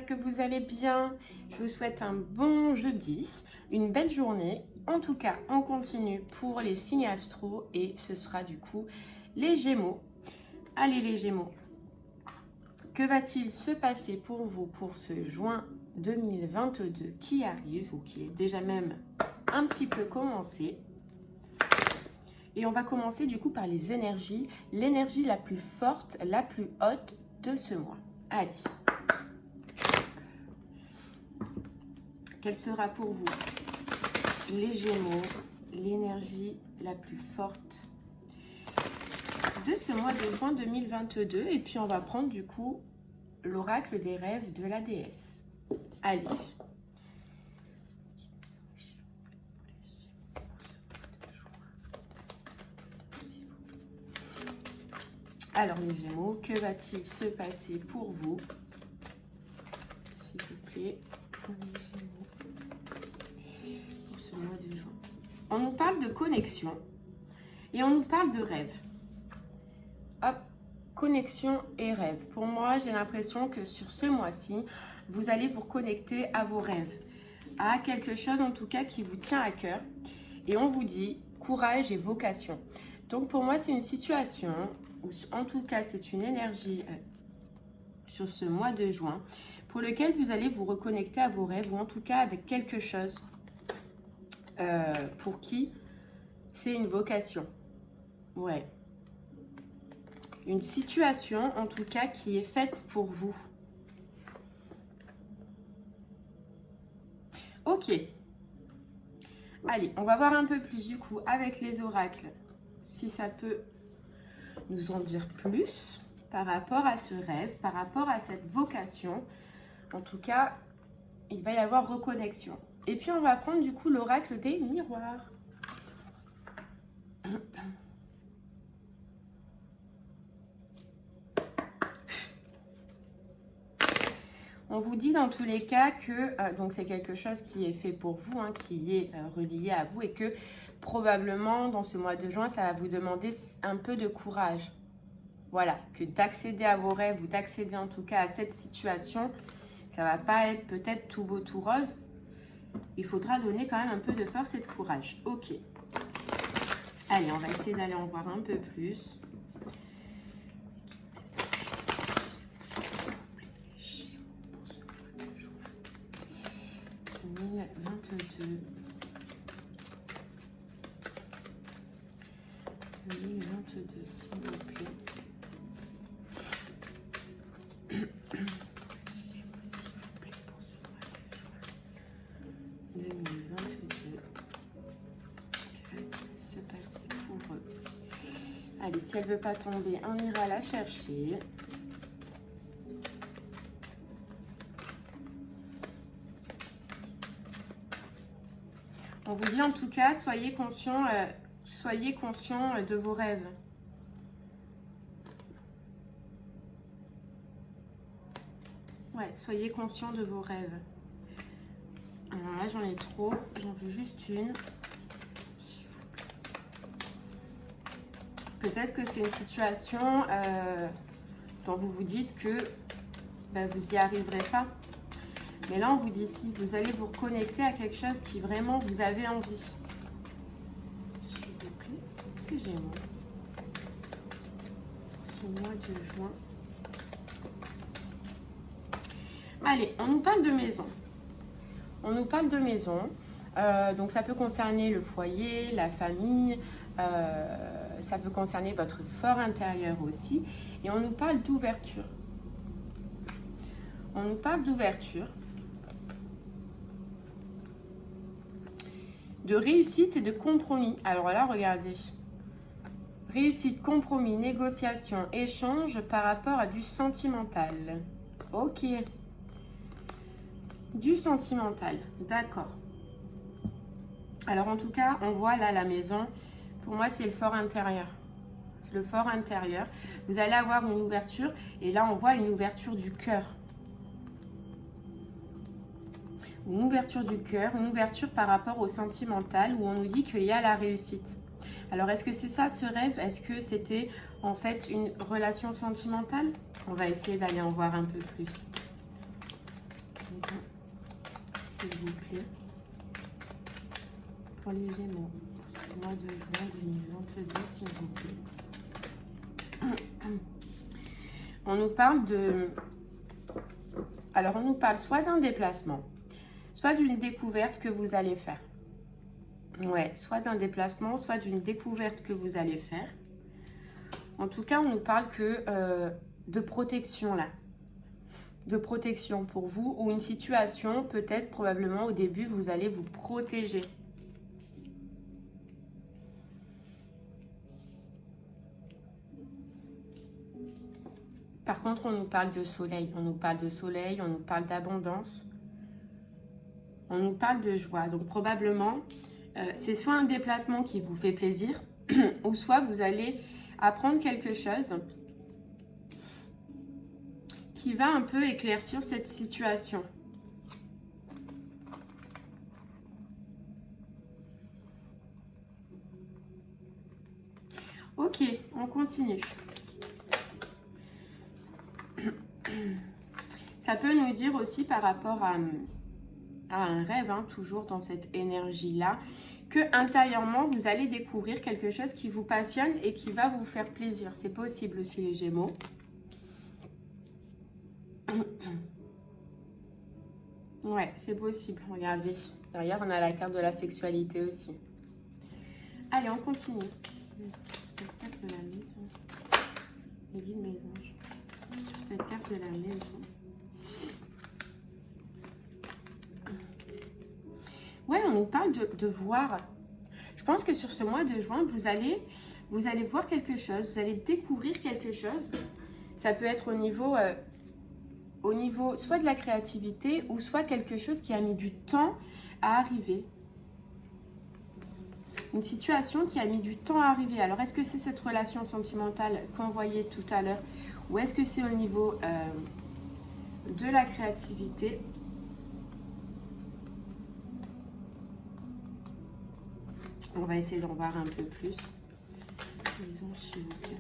j'espère que vous allez bien. Je vous souhaite un bon jeudi, une belle journée. En tout cas, on continue pour les signes astro et ce sera du coup les Gémeaux. Allez les Gémeaux, que va-t-il se passer pour vous pour ce juin 2022 qui arrive ou qui est déjà même un petit peu commencé? Et on va commencer du coup par les énergies, l'énergie la plus forte, la plus haute de ce mois. Allez. Quelle sera pour vous, les Gémeaux, l'énergie la plus forte de ce mois de juin 2022? Et puis on va prendre du coup l'oracle des rêves de la déesse. Allez. Alors les Gémeaux, que va-t-il se passer pour vous? S'il vous plaît, pour les Gémeaux, pour ce mois de juin. On nous parle de connexion et on nous parle de rêve. Hop, connexion et rêve. Pour moi, j'ai l'impression que sur ce mois-ci, vous allez vous reconnecter à vos rêves, à quelque chose en tout cas qui vous tient à cœur. Et on vous dit courage et vocation. Donc pour moi, c'est une situation, ou en tout cas c'est une énergie sur ce mois de juin, pour lequel vous allez vous reconnecter à vos rêves, ou en tout cas avec quelque chose pour qui c'est une vocation. Ouais. Une situation en tout cas qui est faite pour vous. Ok. Allez, on va voir un peu plus du coup avec les oracles, si ça peut nous en dire plus par rapport à ce rêve, par rapport à cette vocation. En tout cas, il va y avoir reconnexion. Et puis on va prendre du coup l'oracle des miroirs. On vous dit dans tous les cas que donc c'est quelque chose qui est fait pour vous, hein, qui est relié à vous, et que probablement dans ce mois de juin, ça va vous demander un peu de courage. Voilà, que d'accéder à vos rêves ou d'accéder en tout cas à cette situation, ça va pas être peut-être tout beau, tout rose. Il faudra donner quand même un peu de force et de courage. Ok. Allez, on va essayer d'aller en voir un peu plus. 2022. 2022, s'il vous plaît. 2022. Que va-t-il se passer pour eux? Allez, si elle ne veut pas tomber, on ira la chercher. On vous dit en tout cas, soyez conscient de vos rêves. Ouais, soyez conscient de vos rêves. Alors là, j'en ai trop. J'en veux juste une. Peut-être que c'est une situation dont vous vous dites que vous n'y arriverez pas. Mais là, on vous dit si vous allez vous reconnecter à quelque chose qui vraiment vous avez envie. S'il vous plaît, que j'ai moi ce mois de juin. Allez, on nous parle de maison. On nous parle de maison. Donc, ça peut concerner le foyer, la famille. Ça peut concerner votre fort intérieur aussi. Et on nous parle d'ouverture. On nous parle d'ouverture, de réussite et de compromis. Alors là, regardez. Réussite, compromis, négociation, échange par rapport à du sentimental. Ok. Du sentimental, d'accord. Alors en tout cas, on voit là la maison. Pour moi, c'est le fort intérieur. Le fort intérieur. Vous allez avoir une ouverture. Et là, on voit une ouverture du cœur. Une ouverture du cœur, une ouverture par rapport au sentimental, où on nous dit qu'il y a la réussite. Alors, est-ce que c'est ça ce rêve? Est-ce que c'était en fait une relation sentimentale? On va essayer d'aller en voir un peu plus. s'il vous plaît. Pour les Gémeaux, pour ce mois de juin 2022, s'il vous plaît. On nous parle de... Alors, on nous parle soit d'un déplacement, soit d'une découverte que vous allez faire. Ouais, soit d'un déplacement, soit d'une découverte que vous allez faire. En tout cas, on nous parle que de protection là. De protection pour vous ou une situation, peut-être, probablement au début, vous allez vous protéger. Par contre, on nous parle de soleil, on nous parle de soleil, on nous parle d'abondance, on nous parle de joie. Donc probablement, c'est soit un déplacement qui vous fait plaisir, ou soit vous allez apprendre quelque chose qui va un peu éclaircir cette situation. Ok, on continue. Ça peut nous dire aussi par rapport à un rêve, hein, toujours dans cette énergie-là, que intérieurement, vous allez découvrir quelque chose qui vous passionne et qui va vous faire plaisir. C'est possible aussi, les Gémeaux. Ouais, c'est possible. Regardez. Derrière, on a la carte de la sexualité aussi. Allez, on continue. Cette carte de la maison. Les guides mes anges. Sur cette carte de la maison. Ouais, on nous parle de voir. Je pense que sur ce mois de juin, vous allez voir quelque chose, vous allez découvrir quelque chose. Ça peut être au niveau soit de la créativité ou soit quelque chose qui a mis du temps à arriver. Une situation qui a mis du temps à arriver. Alors, est-ce que c'est cette relation sentimentale qu'on voyait tout à l'heure ou est-ce que c'est au niveau de la créativité ? On va essayer d'en voir un peu plus. Les anges, s'il vous plaît.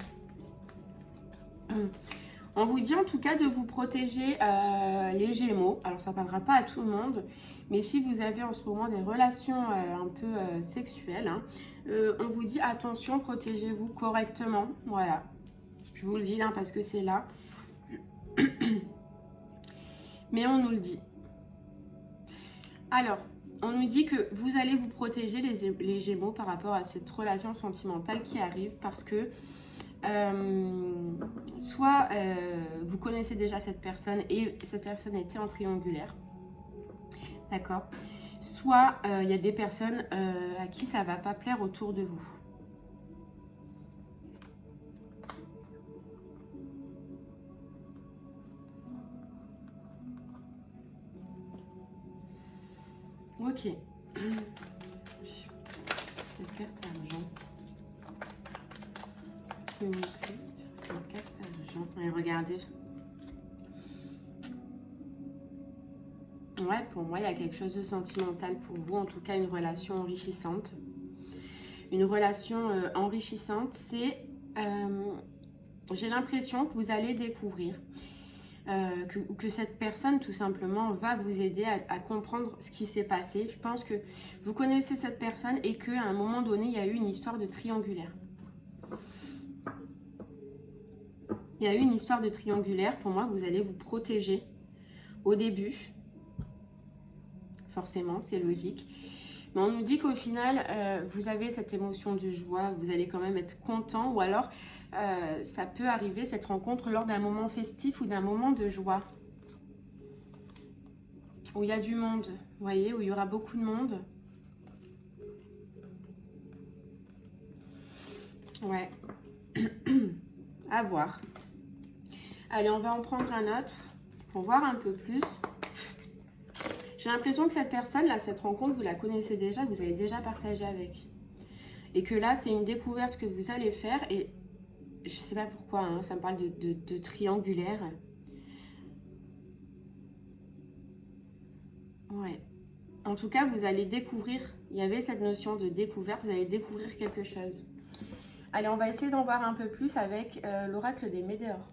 On vous dit en tout cas de vous protéger les Gémeaux. Alors ça ne parlera pas à tout le monde, mais si vous avez en ce moment des relations un peu sexuelles, hein, on vous dit attention, protégez-vous correctement. Voilà, je vous le dis là parce que c'est là. Mais on nous le dit. Alors, on nous dit que vous allez vous protéger les Gémeaux par rapport à cette relation sentimentale qui arrive parce que soit vous connaissez déjà cette personne et cette personne était en triangulaire, d'accord, soit il y a des personnes à qui ça va pas plaire autour de vous. Ok. Cette carte argent. S'il vous plaît, sur cette carte argent. Et regardez. Ouais, pour moi, il y a quelque chose de sentimental pour vous. En tout cas, une relation enrichissante. Une relation enrichissante, c'est... j'ai l'impression que vous allez découvrir... que cette personne tout simplement va vous aider à comprendre ce qui s'est passé. Je pense que vous connaissez cette personne et qu'à un moment donné, il y a eu une histoire de triangulaire. Il y a eu une histoire de triangulaire. Pour moi, vous allez vous protéger au début. Forcément, c'est logique. Mais on nous dit qu'au final, vous avez cette émotion de joie, vous allez quand même être content ou alors... ça peut arriver, cette rencontre, lors d'un moment festif ou d'un moment de joie. Où il y a du monde, vous voyez, où il y aura beaucoup de monde. Ouais. À voir. Allez, on va en prendre un autre pour voir un peu plus. J'ai l'impression que cette personne, là, cette rencontre, vous la connaissez déjà, vous avez déjà partagé avec. Et que là, c'est une découverte que vous allez faire et... Je sais pas pourquoi, hein, ça me parle de triangulaire. Ouais. En tout cas, vous allez découvrir, il y avait cette notion de découverte, vous allez découvrir quelque chose. Allez, on va essayer d'en voir un peu plus avec l'oracle des Médéors.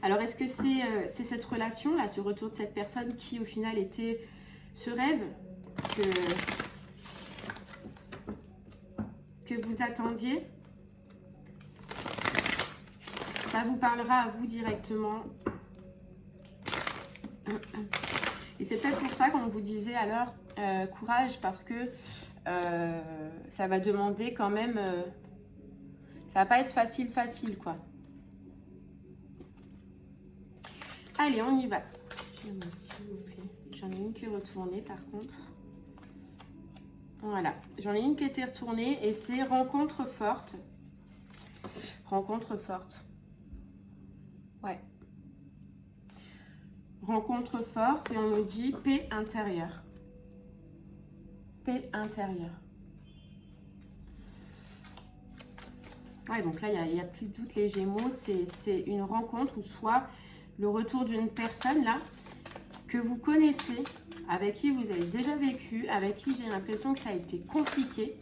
Alors, est-ce que c'est cette relation-là, ce retour de cette personne qui, au final, était ce rêve que vous attendiez? Ça vous parlera à vous directement. Et c'est peut-être pour ça qu'on vous disait alors courage, parce que ça va demander quand même... ça va pas être facile quoi. Allez, on y va. S'il vous plaît. J'en ai une qui est retournée par contre. Voilà, j'en ai une qui était retournée et c'est rencontre forte. Rencontre forte. Ouais. Rencontre forte et on nous dit paix intérieure. Paix intérieure. Ouais, donc là, il n'y a plus de doute, les Gémeaux, c'est une rencontre ou soit le retour d'une personne là que vous connaissez, avec qui vous avez déjà vécu, avec qui j'ai l'impression que ça a été compliqué.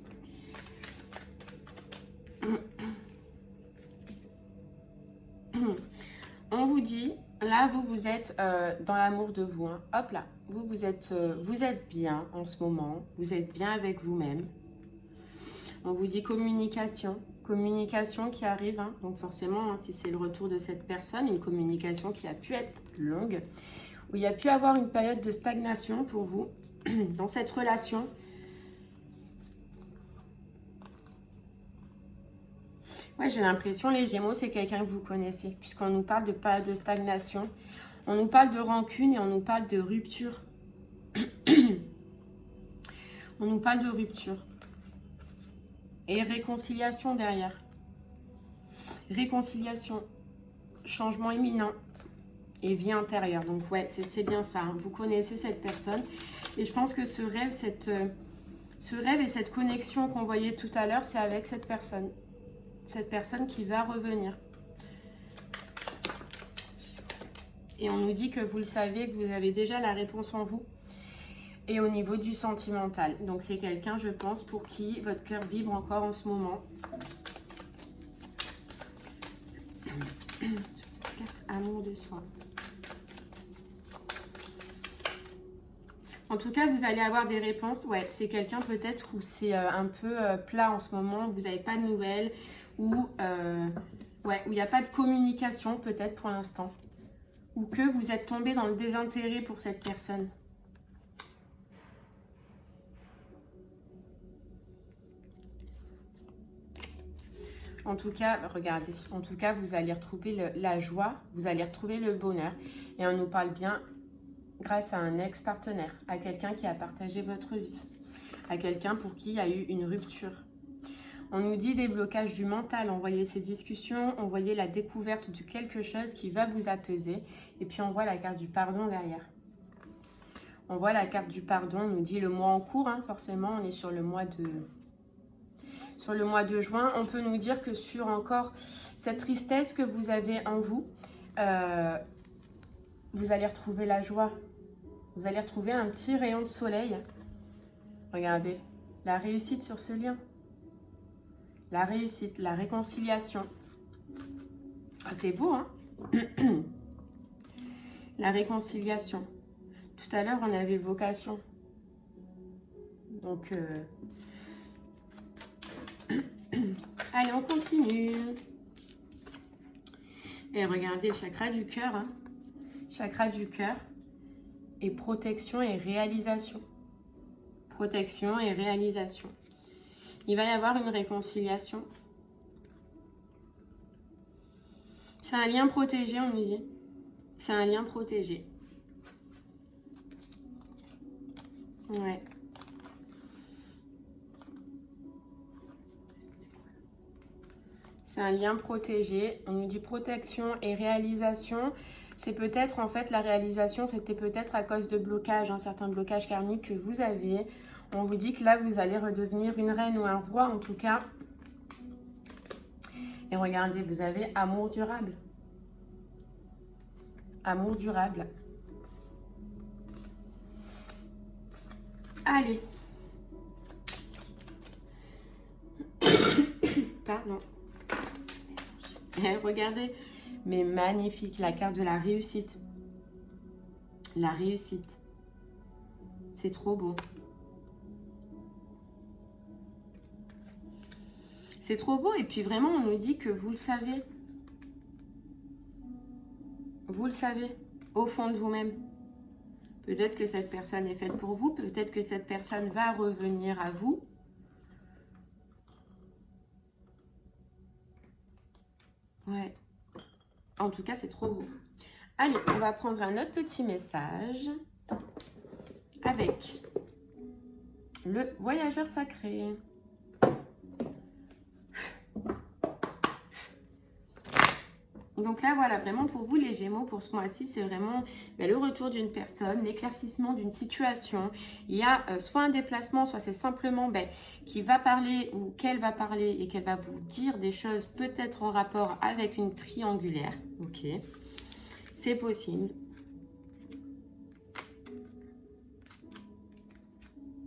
On vous dit, là, vous êtes dans l'amour de vous. Hein. Hop là, vous êtes bien en ce moment. Vous êtes bien avec vous-même. On vous dit communication. Communication qui arrive. Hein. Donc forcément, hein, si c'est le retour de cette personne, une communication qui a pu être longue, où il y a pu avoir une période de stagnation pour vous dans cette relation. Ouais, j'ai l'impression, les Gémeaux, c'est quelqu'un que vous connaissez, puisqu'on nous parle de période de stagnation, on nous parle de rancune et on nous parle de rupture. On nous parle de rupture. Et réconciliation derrière. Réconciliation, changement imminent et vie intérieure. Donc ouais, c'est bien ça. Hein. Vous connaissez cette personne. Et je pense que ce rêve et cette connexion qu'on voyait tout à l'heure, c'est avec cette personne. Cette personne qui va revenir. Et on nous dit que vous le savez, que vous avez déjà la réponse en vous. Et au niveau du sentimental. Donc c'est quelqu'un, je pense, pour qui votre cœur vibre encore en ce moment. Carte amour de soi. En tout cas, vous allez avoir des réponses. Ouais, c'est quelqu'un peut-être où c'est un peu plat en ce moment. Vous n'avez pas de nouvelles. Ou ouais, où il n'y a pas de communication peut-être pour l'instant. Ou que vous êtes tombé dans le désintérêt pour cette personne. En tout cas, regardez, en tout cas, vous allez retrouver la joie, vous allez retrouver le bonheur. Et on nous parle bien grâce à un ex-partenaire, à quelqu'un qui a partagé votre vie, à quelqu'un pour qui il y a eu une rupture. On nous dit des blocages du mental, on voyait ces discussions, on voyait la découverte de quelque chose qui va vous apaiser. Et puis on voit la carte du pardon derrière. On voit la carte du pardon, on nous dit le mois en cours, hein, forcément, on est sur le mois de juin. On peut nous dire que sur encore cette tristesse que vous avez en vous, vous allez retrouver la joie. Vous allez retrouver un petit rayon de soleil. Regardez, la réussite sur ce lien. La réussite, la réconciliation. Ah, c'est beau, hein? La réconciliation. Tout à l'heure, on avait vocation. Donc, allez, on continue. Et regardez, chakra du cœur. Hein? Chakra du cœur. Et protection et réalisation. Protection et réalisation. Il va y avoir une réconciliation. C'est un lien protégé, on nous dit. C'est un lien protégé. Ouais. C'est un lien protégé. On nous dit protection et réalisation. C'est peut-être, en fait, la réalisation, c'était peut-être à cause de blocages, un certain blocage karmique que vous avez. On vous dit que là, vous allez redevenir une reine ou un roi, en tout cas. Et regardez, vous avez amour durable. Amour durable. Allez. Pardon. Et regardez, mais magnifique. La carte de la réussite. La réussite. C'est trop beau. C'est trop beau. Et puis vraiment, on nous dit que vous le savez. Vous le savez, au fond de vous-même. Peut-être que cette personne est faite pour vous. Peut-être que cette personne va revenir à vous. Ouais. En tout cas, c'est trop beau. Allez, on va prendre un autre petit message avec le voyageur sacré. Donc là, voilà, vraiment pour vous les Gémeaux, pour ce mois-ci, c'est vraiment le retour d'une personne, l'éclaircissement d'une situation. Il y a soit un déplacement, soit c'est simplement qui va parler ou qu'elle va parler et qu'elle va vous dire des choses peut-être en rapport avec une triangulaire. Ok, c'est possible.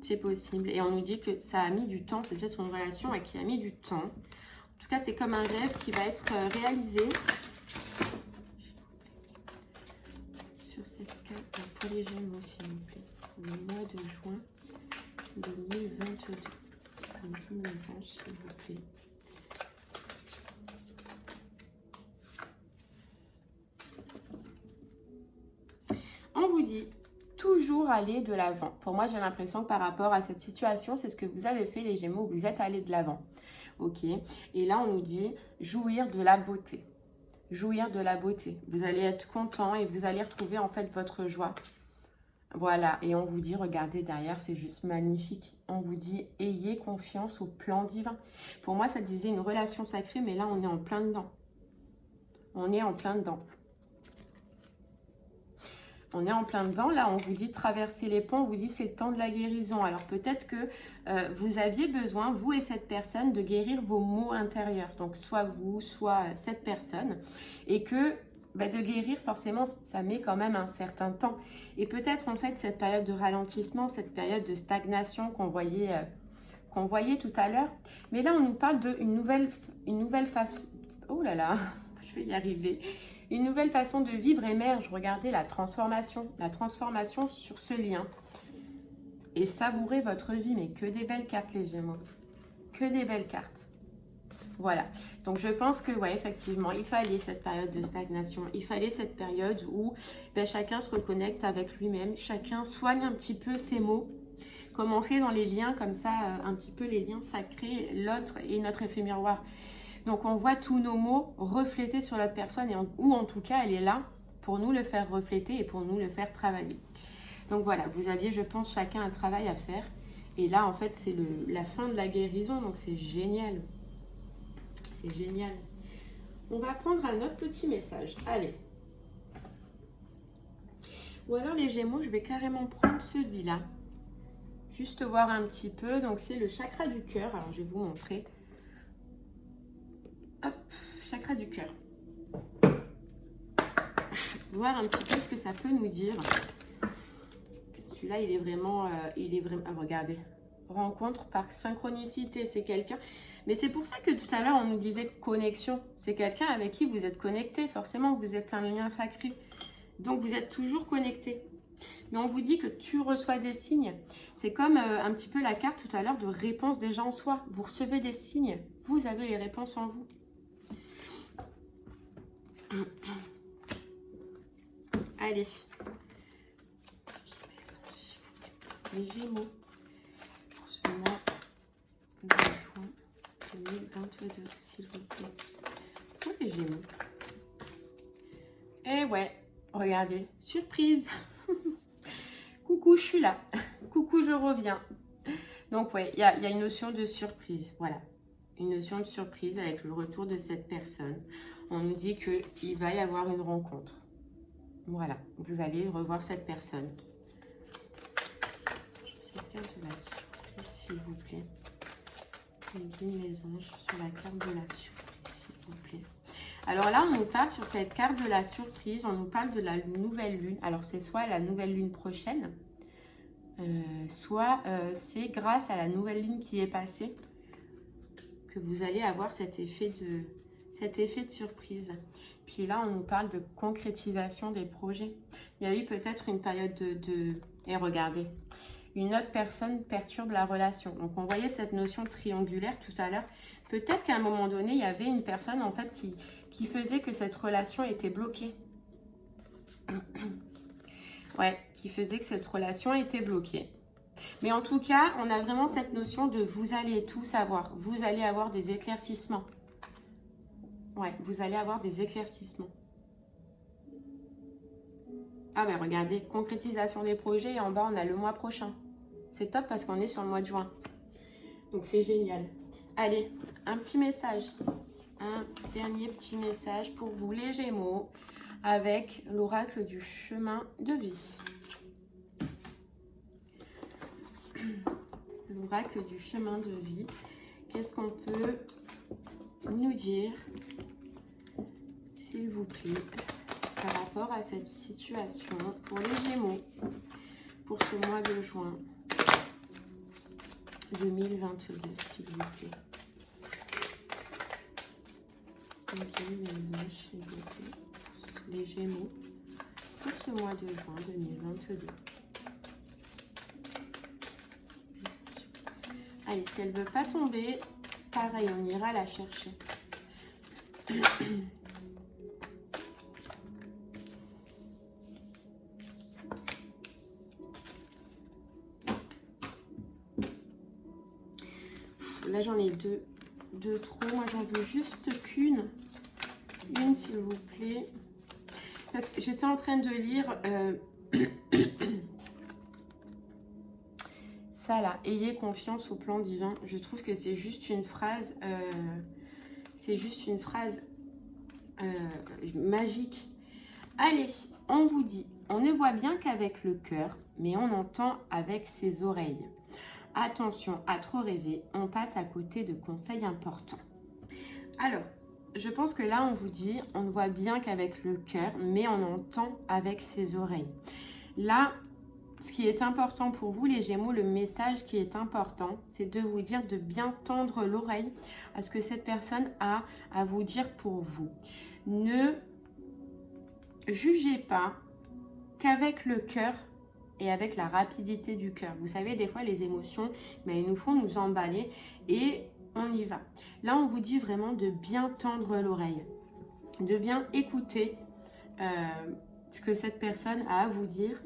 C'est possible. Et on nous dit que ça a mis du temps, c'est peut-être une relation qui a mis du temps. En tout cas, c'est comme un rêve qui va être réalisé. Sur cette carte, pour les Gémeaux, s'il vous plaît, pour le mois de juin 2022. Les anges, s'il vous plaît. On vous dit toujours aller de l'avant. Pour moi, j'ai l'impression que par rapport à cette situation, c'est ce que vous avez fait les Gémeaux, vous êtes allés de l'avant. Ok. Et là, on nous dit jouir de la beauté. Jouir de la beauté. Vous allez être content et vous allez retrouver en fait votre joie. Voilà. Et on vous dit, regardez derrière, c'est juste magnifique. On vous dit, ayez confiance au plan divin. Pour moi, ça disait une relation sacrée, mais là, on est en plein dedans. On est en plein dedans. On est en plein dedans, là on vous dit traverser les ponts, on vous dit c'est le temps de la guérison. Alors peut-être que vous aviez besoin, vous et cette personne, de guérir vos maux intérieurs. Donc soit vous, soit cette personne. Et que de guérir forcément, ça met quand même un certain temps. Et peut-être en fait cette période de ralentissement, cette période de stagnation qu'on voyait tout à l'heure. Mais là on nous parle d'une nouvelle façon... Oh là là, je vais y arriver. Une nouvelle façon de vivre émerge. Regardez la transformation sur ce lien. Et savourez votre vie. Mais que des belles cartes les Gémeaux. Que des belles cartes. Voilà. Donc je pense que, ouais, effectivement, il fallait cette période de stagnation. Il fallait cette période où chacun se reconnecte avec lui-même. Chacun soigne un petit peu ses mots. Commencer dans les liens comme ça, un petit peu les liens sacrés, l'autre et notre effet miroir. Donc, on voit tous nos mots reflétés sur l'autre personne ou en tout cas, elle est là pour nous le faire refléter et pour nous le faire travailler. Donc, voilà, vous aviez, je pense, chacun un travail à faire. Et là, en fait, c'est la fin de la guérison. Donc, c'est génial. C'est génial. On va prendre un autre petit message. Allez. Ou alors, les Gémeaux, je vais carrément prendre celui-là. Juste voir un petit peu. Donc, c'est le chakra du cœur. Alors, je vais vous montrer. Hop, chakra du cœur. Voir un petit peu ce que ça peut nous dire. Celui-là, il est vraiment... regardez. Rencontre par synchronicité, c'est quelqu'un... Mais c'est pour ça que tout à l'heure, on nous disait connexion. C'est quelqu'un avec qui vous êtes connecté. Forcément, vous êtes un lien sacré. Donc, vous êtes toujours connecté. Mais on vous dit que tu reçois des signes. C'est comme un petit peu la carte tout à l'heure de réponse déjà en soi. Vous recevez des signes. Vous avez les réponses en vous. Allez. Les Gémeaux. Pour ce mois de juin 2022, s'il vous plaît. Pour les Gémeaux. Et ouais, regardez. Surprise. Coucou, je suis là. Coucou, je reviens. Donc ouais, il y a une notion de surprise. Voilà. Une notion de surprise avec le retour de cette personne. On nous dit qu'il va y avoir une rencontre. Voilà, vous allez revoir cette personne. Cette carte de la surprise, s'il vous plaît. Les anges sur la carte de la surprise, s'il vous plaît. Alors là, on nous parle sur cette carte de la surprise, on nous parle de la nouvelle lune. Alors c'est soit la nouvelle lune prochaine, soit c'est grâce à la nouvelle lune qui est passée que vous allez avoir cet effet de surprise. Puis là, on nous parle de concrétisation des projets. Il y a eu peut-être une période Et regardez, une autre personne perturbe la relation. Donc, on voyait cette notion triangulaire tout à l'heure. Peut-être qu'à un moment donné, il y avait une personne, en fait, qui faisait que cette relation était bloquée. Ouais, qui faisait que cette relation était bloquée. Mais en tout cas, on a vraiment cette notion de vous allez tout savoir. Vous allez avoir des éclaircissements. Ouais, vous allez avoir des éclaircissements. Ah ben regardez, concrétisation des projets et en bas on a le mois prochain. C'est top parce qu'on est sur le mois de juin. Donc c'est génial. Allez, un petit message. Un dernier petit message pour vous les Gémeaux avec l'oracle du chemin de vie. L'oracle du chemin de vie. Qu'est-ce qu'on peut nous dire, s'il vous plaît, par rapport à cette situation pour les Gémeaux pour ce mois de juin 2022, s'il vous plaît. Les Gémeaux pour ce mois de juin 2022. Allez, si elle ne veut pas tomber, pareil, on ira la chercher. Là, j'en ai deux trop. Moi, j'en veux juste qu'une. Une, s'il vous plaît. Parce que j'étais en train de lire... ça là, ayez confiance au plan divin. Je trouve que c'est juste une phrase, magique. Allez, on vous dit, on ne voit bien qu'avec le cœur, mais on entend avec ses oreilles. Attention à trop rêver, on passe à côté de conseils importants. Alors, je pense que là, on vous dit, on ne voit bien qu'avec le cœur, mais on entend avec ses oreilles. Là, ce qui est important pour vous, les Gémeaux, le message qui est important, c'est de vous dire de bien tendre l'oreille à ce que cette personne a à vous dire pour vous. Ne jugez pas qu'avec le cœur et avec la rapidité du cœur. Vous savez, des fois, les émotions, mais elles nous font nous emballer et on y va. Là, on vous dit vraiment de bien tendre l'oreille, de bien écouter ce que cette personne a à vous dire.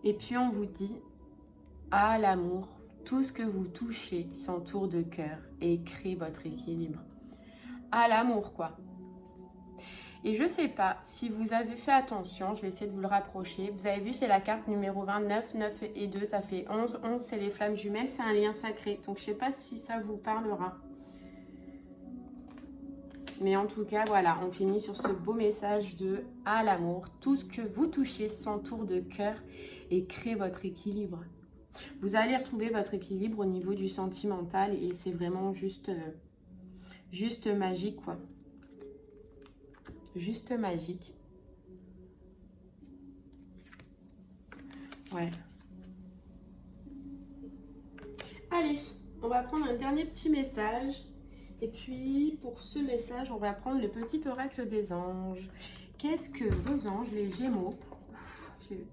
Et puis on vous dit, à l'amour, tout ce que vous touchez s'entoure de cœur et crée votre équilibre. À l'amour, quoi. Et je ne sais pas si vous avez fait attention, je vais essayer de vous le rapprocher. Vous avez vu, c'est la carte numéro 29, 9 et 2, ça fait 11. 11, c'est les flammes jumelles, c'est un lien sacré. Donc je ne sais pas si ça vous parlera. Mais en tout cas, voilà, on finit sur ce beau message de « à l'amour, tout ce que vous touchez s'entoure de cœur et crée votre équilibre ». Vous allez retrouver votre équilibre au niveau du sentimental et c'est vraiment juste magique, quoi. Juste magique. Ouais. Allez, on va prendre un dernier petit message. Et puis, pour ce message, on va prendre le petit oracle des anges. Qu'est-ce que vos anges, les Gémeaux, j'ai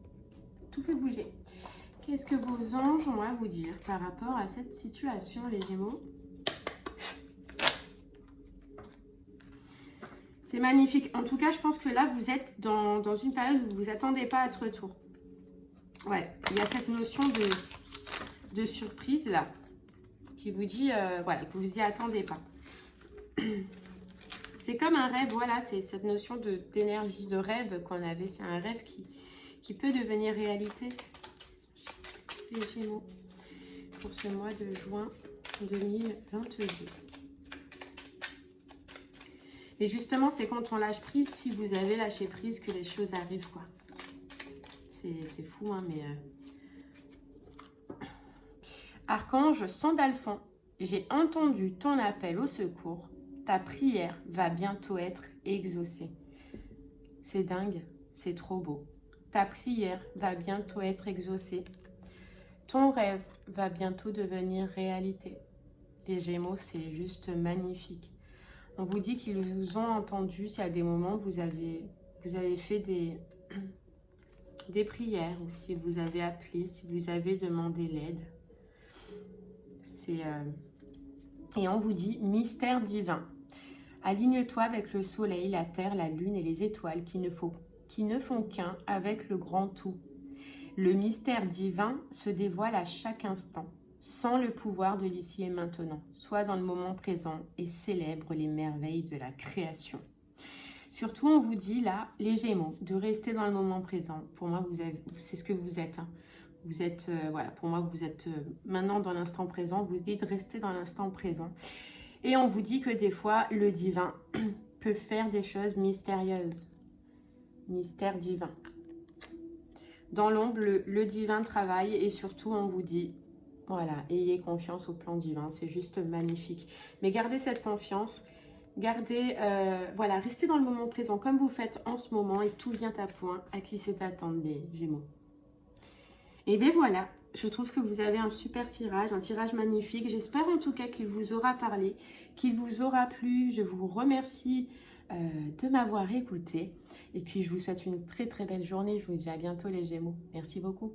tout fait bouger. Qu'est-ce que vos anges ont à vous dire par rapport à cette situation, les Gémeaux? C'est magnifique. En tout cas, je pense que là, vous êtes dans une période où vous ne vous attendez pas à ce retour. Ouais, il y a cette notion de surprise, là, qui vous dit, voilà, que vous n'y attendez pas. C'est comme un rêve, voilà, c'est cette notion d'énergie de rêve qu'on avait. C'est un rêve qui peut devenir réalité. Les Gémeaux, pour ce mois de juin 2022. Et justement, c'est quand on lâche prise, si vous avez lâché prise, que les choses arrivent, quoi. C'est fou, hein, mais... Archange Sandalphon, j'ai entendu ton appel au secours. Ta prière va bientôt être exaucée. C'est dingue, c'est trop beau. Ta prière va bientôt être exaucée. Ton rêve va bientôt devenir réalité. Les Gémeaux, c'est juste magnifique. On vous dit qu'ils vous ont entendu. Si à des moments, vous avez fait des prières, ou si vous avez appelé, si vous avez demandé l'aide. Et on vous dit, mystère divin. Aligne-toi avec le soleil, la terre, la lune et les étoiles qui ne font qu'un avec le grand tout. Le mystère divin se dévoile à chaque instant, sans le pouvoir de l'ici et maintenant. Sois dans le moment présent et célèbre les merveilles de la création. Surtout, on vous dit là, les Gémeaux, de rester dans le moment présent. Pour moi, c'est ce que vous êtes. Hein. Vous êtes, voilà, pour moi, vous êtes maintenant dans l'instant présent. Vous dites de rester dans l'instant présent. Et on vous dit que des fois, le divin peut faire des choses mystérieuses. Mystère divin. Dans l'ombre, le divin travaille et surtout, on vous dit, voilà, ayez confiance au plan divin. C'est juste magnifique. Mais gardez cette confiance. Gardez, voilà, restez dans le moment présent comme vous faites en ce moment et tout vient à point. À qui c'est attendre les Gémeaux. Et bien voilà, je trouve que vous avez un super tirage, un tirage magnifique. J'espère en tout cas qu'il vous aura parlé, qu'il vous aura plu. Je vous remercie de m'avoir écouté. Et puis je vous souhaite une très très belle journée. Je vous dis à bientôt les Gémeaux. Merci beaucoup.